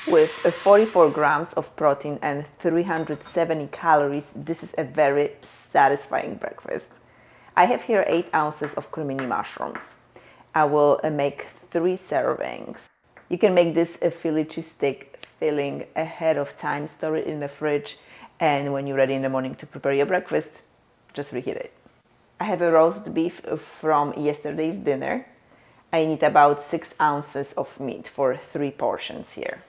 With 44 grams of protein and 370 calories, this is a very satisfying breakfast. I have here 8 ounces of cremini mushrooms. I will make 3 servings. You can make this a Philly cheesesteak filling ahead of time, store it in the fridge, and when you're ready in the morning to prepare your breakfast, just reheat it. I have a roast beef from yesterday's dinner. I need about 6 ounces of meat for 3 portions here.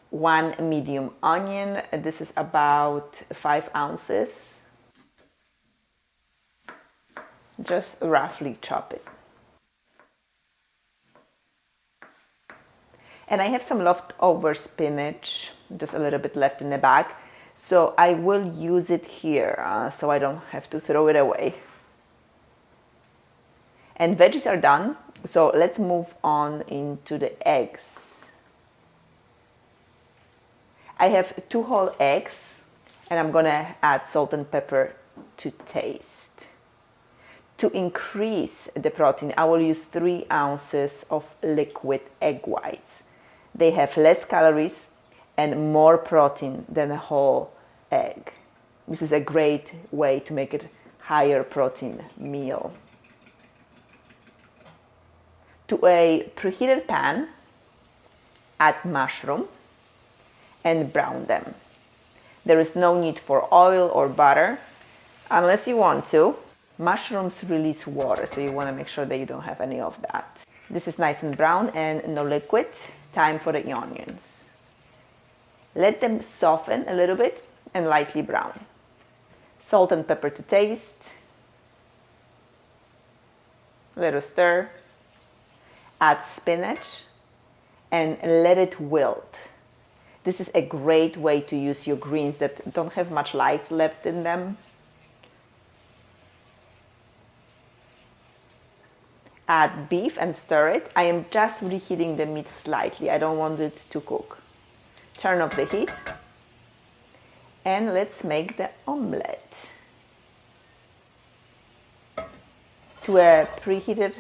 One medium onion, this is about 5 ounces. Just roughly chop it. And I have some leftover spinach, just a little bit left in the bag. So I will use it here so I don't have to throw it away. And veggies are done, so let's move on into the eggs. I have 2 whole eggs and I'm gonna add salt and pepper to taste. To increase the protein, I will use 3 ounces of liquid egg whites. They have less calories and more protein than a whole egg. This is a great way to make it higher protein meal. To a preheated pan, add mushroom and brown them. There is no need for oil or butter unless you want to. Mushrooms release water, so you want to make sure that you don't have any of that. This is nice and brown and no liquid. Time for the onions. Let them soften a little bit and lightly brown. Salt and pepper to taste. Little stir. Add spinach and let it wilt. This is a great way to use your greens that don't have much life left in them. Add beef and stir it. I am just reheating the meat slightly. I don't want it to cook. Turn off the heat. And let's make the omelette. To a preheated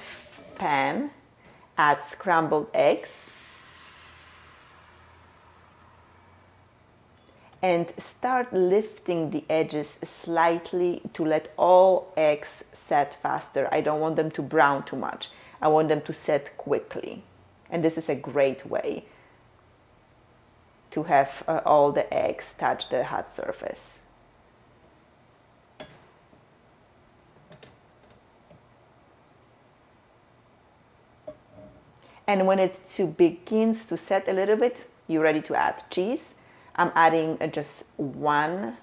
pan, add scrambled eggs. And start lifting the edges slightly to let all eggs set faster. I don't want them to brown too much. I want them to set quickly. And this is a great way to have all the eggs touch the hot surface. And when it begins to set a little bit, you're ready to add cheese. I'm adding just 1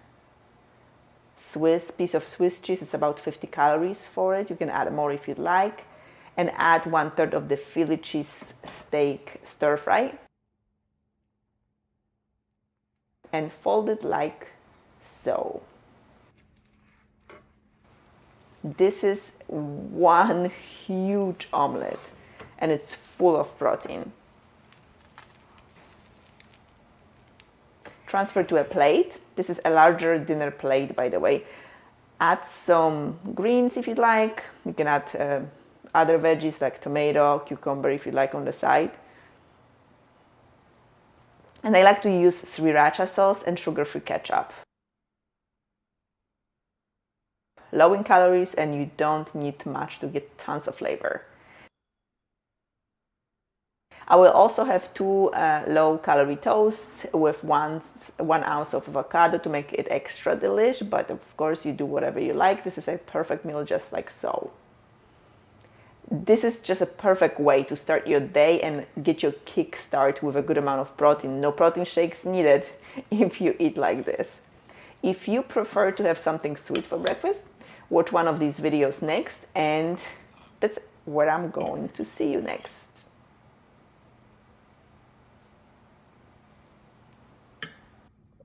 piece of Swiss cheese. It's about 50 calories for it. You can add more if you'd like. And add 1/3 of the Philly cheese steak stir fry. And fold it like so. This is one huge omelette and it's full of protein. Transfer to a plate. This is a larger dinner plate, by the way. Add some greens if you'd like. You can add other veggies like tomato, cucumber if you'd like on the side. And I like to use sriracha sauce and sugar-free ketchup. Low in calories and you don't need much to get tons of flavor. I will also have 2 low-calorie toasts with 1 ounce of avocado to make it extra delish, but of course you do whatever you like. This is a perfect meal just like so. This is just a perfect way to start your day and get your kickstart with a good amount of protein. No protein shakes needed if you eat like this. If you prefer to have something sweet for breakfast, watch one of these videos next, and that's where I'm going to see you next.